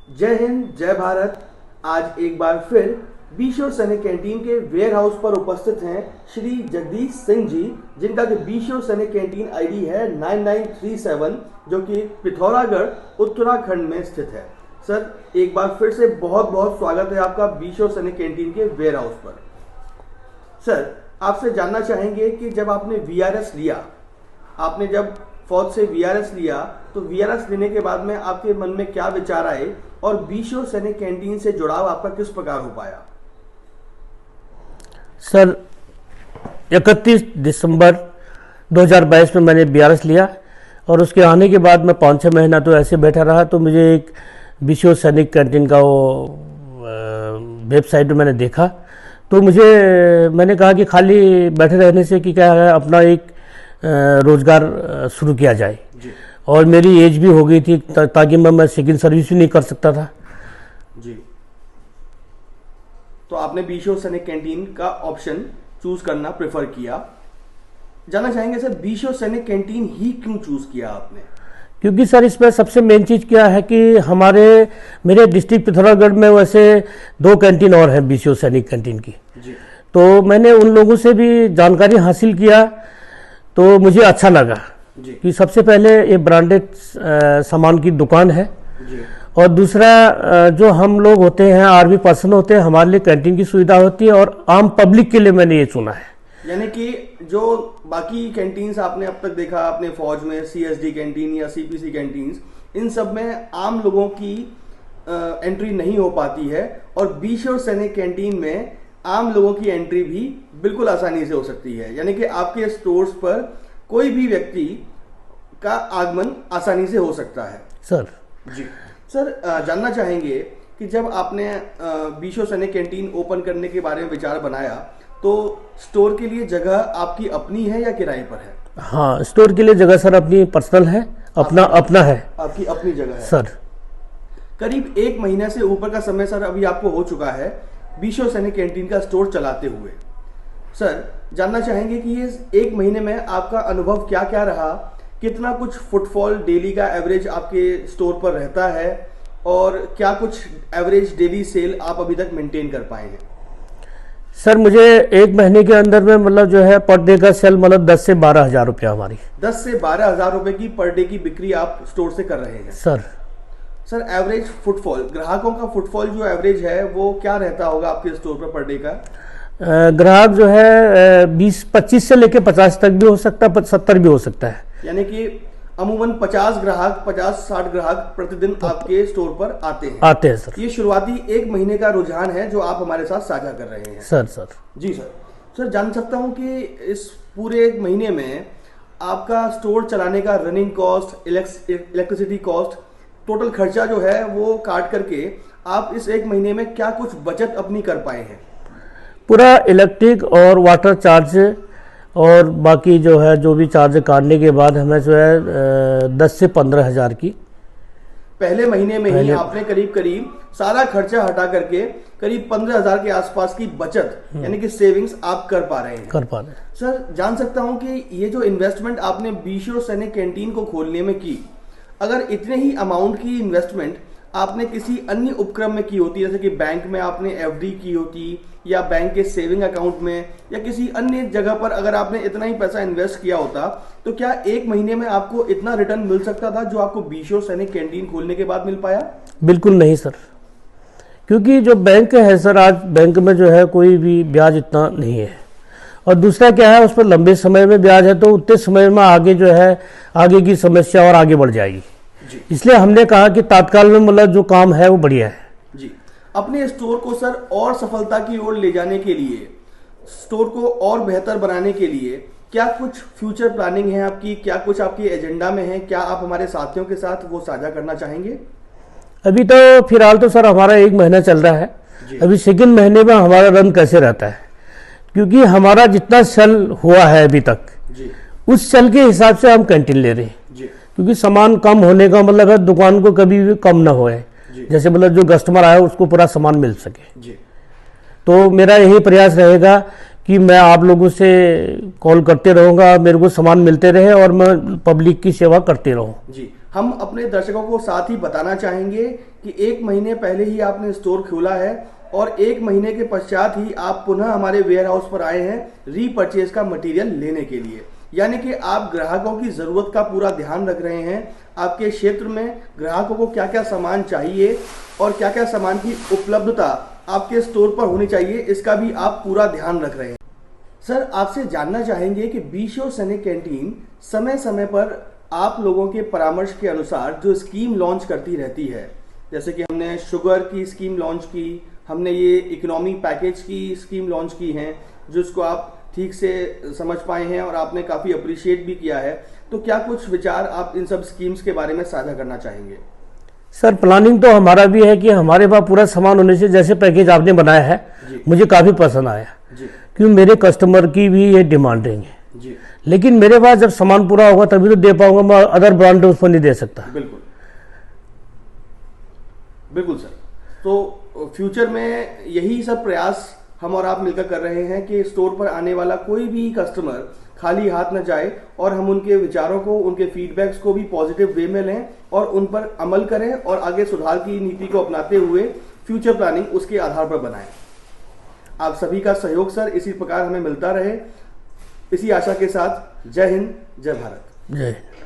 जय हिंद, जय भारत। आज एक बार फिर बीशो सैनिक कैंटीन के वेयर हाउस पर उपस्थित हैं श्री जगदीश सिंह जी, जिनका कि बीशो सैनिक कैंटीन आईडी है 9937, जो कि पिथौरागढ़ उत्तराखंड में स्थित है। सर, एक बार फिर से बहुत बहुत स्वागत है आपका बीशो सैनिक कैंटीन के वेयर हाउस पर। सर, आपसे जानना चाहेंगे कि जब आपने वीआरएस लिया, आपने जब फौज से वीआरएस लिया, तो वीआरएस लेने के बाद में आपके मन में क्या विचार आए और बीशो सैनिक कैंटीन से जुड़ाव आपका किस प्रकार हो पाया? सर, 31 दिसंबर 2022 में मैंने वीआरएस लिया और उसके आने के बाद मैं 5-6 महीना तो ऐसे बैठा रहा। तो मुझे एक बीशो सैनिक कैंटीन का वो वेबसाइट में मैंने देखा, तो मैंने कहा कि खाली बैठे रहने से कि क्या है, अपना एक रोजगार शुरू किया जाए। और मेरी एज भी हो गई थी ताकि मैं सेकंड सर्विस भी नहीं कर सकता था जी। तो आपने बीशो सैनिक कैंटीन का ऑप्शन चूज करना प्रेफर किया। जानना चाहेंगे सर, बीशो सैनिक कैंटीन ही क्यों चूज किया आपने? क्योंकि सर, इसमें सबसे मेन चीज़ क्या है कि मेरे डिस्ट्रिक्ट पिथौरागढ़ में वैसे 2 कैंटीन और हैं बीशो सैनिक कैंटीन की जी। तो मैंने उन लोगों से भी जानकारी हासिल किया, तो मुझे अच्छा लगा जी। कि सबसे पहले ये ब्रांडेड सामान की दुकान है जी। और दूसरा जो हम लोग होते हैं, आर्मी पर्सन होते हैं, हमारे लिए कैंटीन की सुविधा होती है और आम पब्लिक के लिए मैंने ये चुना है। यानी कि जो बाकी कैंटीन्स आपने अब तक देखा, आपने फौज में सीएसडी कैंटीन या सीपीसी कैंटीन्स, इन सब में आम लोगों की एंट्री नहीं हो पाती है, और बीशो सैनिक कैंटीन में आम लोगों की एंट्री भी बिल्कुल आसानी से हो सकती है। यानी कि आपके स्टोर्स पर कोई भी व्यक्ति का आगमन आसानी से हो सकता है। सर जी। सर, जानना चाहेंगे कि जब आपने बीशो सैनिक कैंटीन ओपन करने के बारे में विचार बनाया, तो स्टोर के लिए जगह आपकी अपनी है या किराए पर है? हाँ, स्टोर के लिए जगह सर अपनी पर्सनल है, अपना है। आपकी अपनी जगह है सर। करीब 1 महीने से ऊपर का समय सर अभी आपको हो चुका है बीशो सैनिक कैंटीन का स्टोर चलाते हुए। सर, जानना चाहेंगे कि ये 1 महीने में आपका अनुभव क्या क्या रहा, कितना कुछ फुटफॉल डेली का एवरेज आपके स्टोर पर रहता है, और क्या कुछ एवरेज डेली सेल आप अभी तक मेंटेन कर पाए हैं? सर, मुझे 1 महीने के अंदर में मतलब जो है पर डे का सेल मतलब 10 से 12 हज़ार रुपया हमारी 10 से 12 हज़ार रुपए की पर डे की बिक्री आप स्टोर से कर रहे हैं। सर, एवरेज फुटफॉल, ग्राहकों का फुटफॉल जो एवरेज है वो क्या रहता होगा आपके स्टोर पर डे का? ग्राहक जो है 20-25 से लेके 50 तक भी हो सकता है, 70 भी हो सकता है। यानी कि अमूमन 50-60 ग्राहक प्रतिदिन आपके स्टोर पर आते हैं सर। ये शुरुआती 1 महीने का रुझान है जो आप हमारे साथ साझा कर रहे हैं। सर जी सर, जान सकता हूं कि इस पूरे 1 महीने में आपका स्टोर चलाने का running cost, electricity cost, total खर्चा जो है वो काट करके आप इस 1 महीने में क्या कुछ बचत अपनी कर पाए हैं? पूरा इलेक्ट्रिक और वाटर चार्ज और बाकी जो है जो भी चार्ज काटने के बाद हमें जो है 10 से 15 हज़ार की पहले महीने में ही आपने करीब सारा खर्चा हटा करके करीब 15 हज़ार के आसपास की बचत यानी कि सेविंग्स आप कर पा रहे हैं। सर, जान सकता हूं कि ये जो इन्वेस्टमेंट आपने बीशो सैनिक कैंटीन को खोलने में की, अगर इतने ही अमाउंट की इन्वेस्टमेंट आपने किसी अन्य उपक्रम में की होती, जैसे कि बैंक में आपने एफडी की होती, या बैंक के सेविंग अकाउंट में, या किसी अन्य जगह पर अगर आपने इतना ही पैसा इन्वेस्ट किया होता, तो क्या 1 महीने में आपको इतना रिटर्न मिल सकता था जो आपको बीशो सैनिक कैंटीन खोलने के बाद मिल पाया? बिल्कुल नहीं सर, क्योंकि जो बैंक है सर, आज बैंक में जो है कोई भी ब्याज इतना नहीं है, और दूसरा क्या है, उस पर लंबे समय में ब्याज है, तो उतने समय में आगे जो है आगे की समस्या और आगे बढ़ जाएगी। इसलिए हमने कहा कि तात्काल में मतलब जो काम है वो बढ़िया है। जी। अपने स्टोर को सर और सफलता की ओर ले जाने के लिए, स्टोर को और बेहतर बनाने के लिए क्या कुछ फ्यूचर प्लानिंग है आपकी? क्या कुछ आपकी एजेंडा में है? क्या आप हमारे साथियों के साथ वो साझा करना चाहेंगे? अभी तो फिलहाल तो सर हमारा 1 महीना चल रहा है। अभी सेकंड महीने में हमारा रन कैसे रहता है, क्योंकि हमारा जितना सेल हुआ है अभी तक जी, उस सेल के हिसाब से हम कैंटीन ले रहे हैं जी। क्योंकि सामान कम होने का मतलब है दुकान को कभी भी कम ना होए, जैसे मतलब जो कस्टमर आया उसको पूरा सामान मिल सके जी। तो मेरा यही प्रयास रहेगा कि मैं आप लोगों से कॉल करते रहूंगा, मेरे को सामान मिलते रहे और मैं पब्लिक की सेवा करते रहूं। जी, हम अपने दर्शकों को साथ ही बताना चाहेंगे कि 1 महीने पहले ही आपने स्टोर खोला है और 1 महीने के पश्चात ही आप पुनः हमारे वेयर हाउस पर आए हैं रीपरचेज का मटेरियल लेने के लिए। यानी कि आप ग्राहकों की ज़रूरत का पूरा ध्यान रख रहे हैं। आपके क्षेत्र में ग्राहकों को क्या क्या सामान चाहिए और क्या क्या सामान की उपलब्धता आपके स्टोर पर होनी चाहिए, इसका भी आप पूरा ध्यान रख रहे हैं। सर, आपसे जानना चाहेंगे कि बीशो सैनिक कैंटीन समय समय पर आप लोगों के परामर्श के अनुसार जो स्कीम लॉन्च करती रहती है, जैसे कि हमने शुगर की स्कीम लॉन्च की, हमने ये इकोनॉमी पैकेज की स्कीम लॉन्च की है, जिसको आप ठीक से समझ पाए हैं और आपने काफ़ी अप्रिशिएट भी किया है। तो क्या कुछ विचार आप इन सब स्कीम्स के बारे में साझा करना चाहेंगे? सर, प्लानिंग तो हमारा भी है कि हमारे पास पूरा सामान होने से जैसे पैकेज आपने बनाया है मुझे काफ़ी पसंद आया जी। क्योंकि मेरे कस्टमर की भी ये डिमांडिंग है जी। लेकिन मेरे पास जब सामान पूरा होगा तभी तो दे पाऊंगा, मैं अदर ब्रांड उसको नहीं दे सकता। बिल्कुल बिल्कुल सर। तो फ्यूचर में यही सब प्रयास हम और आप मिलकर कर रहे हैं कि स्टोर पर आने वाला कोई भी कस्टमर खाली हाथ न जाए और हम उनके विचारों को, उनके फीडबैक्स को भी पॉजिटिव वे में लें और उन पर अमल करें और आगे सुधार की नीति को अपनाते हुए फ्यूचर प्लानिंग उसके आधार पर बनाएं। आप सभी का सहयोग सर इसी प्रकार हमें मिलता रहे, इसी आशा के साथ जय हिंद, जय भारत। जय हिंद।